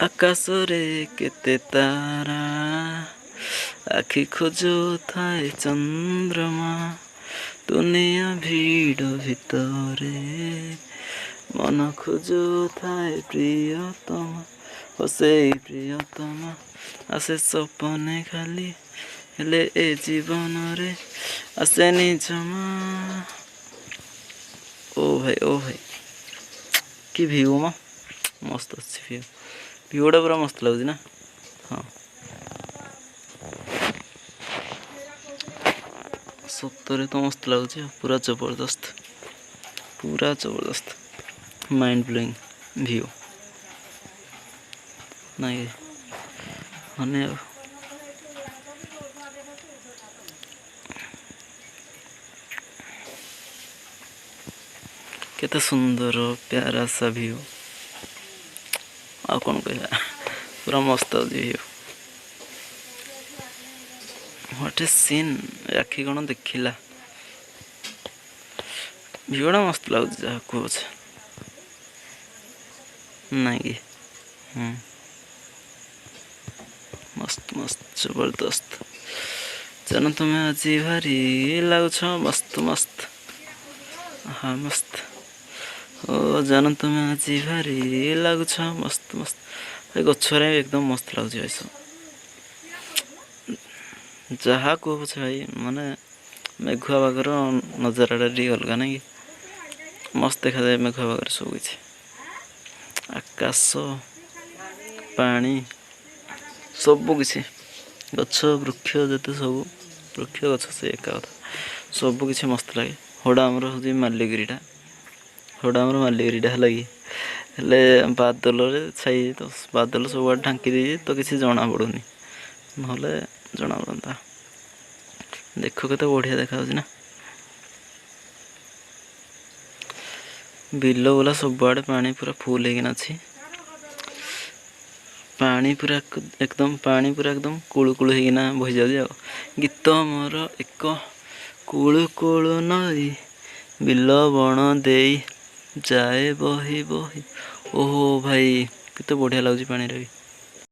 ଆକାଶରେ କେତେ ତାରା ଆଖି ଖୋଜୁଥାଏ ଚନ୍ଦ୍ରମା ଦୁନିଆ ଭିଡ଼ ଭିତରେ ମନ ଖୋଜୁଥାଏ ପ୍ରିୟତମା ଓ ସେଇ ପ୍ରିୟତମା ଆସେ ସପନେ ଖାଲି ହେଲେ ଏ ଜୀବନରେ ଆସେନି ଜମା। ଓ ଭାଇ କି ଭିଉ ମସ୍ତ ଅଛି ଭିଉଟା ପୁରା ମସ୍ତ ଲାଗୁଛି ନା। ହଁ ସତରେ ତ ମସ୍ତ ଲାଗୁଛି ପୁରା ଜବରଦସ୍ତ ମାଇଣ୍ଡ ବ୍ଲୋଇଂ ଭିଉ ନାଇଁ ମାନେ କେତେ ସୁନ୍ଦର ପ୍ୟାରା ସା ଭିଉ। ଆଉ କ'ଣ କହିବା ପୁରା ମସ୍ତ ଅଛି ଭିଉ। ହ୍ୱାଟ୍ ଏ ସିନ୍ ଆଖି କ'ଣ ଦେଖିଲା। ଭିଉଟା ମସ୍ତ ଲାଗୁଛି ଯାହା କୁହ ପଛେ ନାଇଁ କି। ମସ୍ତ ଜବରଦସ୍ତ। ଜାନ ତୁମେ ଆଜି ଭାରି ଲାଗୁଛ ମସ୍ତ ହଁ ମସ୍ତ। ଓ ଜାନ ତୁମେ ଆଜି ଭାରି ଲାଗୁଛ ମସ୍ତ ଏ ଗଛରେ ଏକଦମ ମସ୍ତ ଲାଗୁଛି ଭାଇ ସବୁ ଯାହା କୁହ ପଛେ ଭାଇ ମାନେ ମେଘୁଆ ପାଗର ନଜାରାଟା ଟିକେ ଅଲଗା ନାଇଁ କି। ମସ୍ତ ଦେଖାଯାଏ ମେଘୁଆ ପାଗରେ ସବୁ କିଛି ଆକାଶ ପାଣି ସବୁକିଛି ଗଛ ବୃକ୍ଷ ଯେତେ ସବୁ ବୃକ୍ଷ ଗଛ ସେ ଏକା କଥା ସବୁକିଛି ମସ୍ତ ଲାଗେ। ହଡ଼ା ଆମର ହେଉଛି ମାଲ୍ୟଗିରିଟା ହେଲା କି ହେଲେ ବାଦଲରେ ଛାଇ ତ ବାଦଲ ସବୁଆଡ଼େ ଢାଙ୍କି ଦେଇଛି ତ କିଛି ଜଣାପଡ଼ୁନି ନହେଲେ ଜଣାପଡ଼ନ୍ତା। ଦେଖ କେତେ ବଢ଼ିଆ ଦେଖାଯାଉଛି ନା। ବିଲ ବୁଲା ସବୁଆଡ଼େ ପାଣି ପୁରା ଫୁଲ୍ ହେଇକିନା ଅଛି। ପାଣି ପୁରା ଏକଦମ କୁଳୁ ହେଇକିନା ବହିଯାଉଛି ଆଉ ଗୀତ ମୋର ଏକ କୁଳୁ ନଈ ବିଲ ବଣ ଦେଇ ଯାଏ ବହି ଓହୋ ଭାଇ କେତେ ବଢ଼ିଆ ଲାଗୁଛି ପାଣିରେ ବି।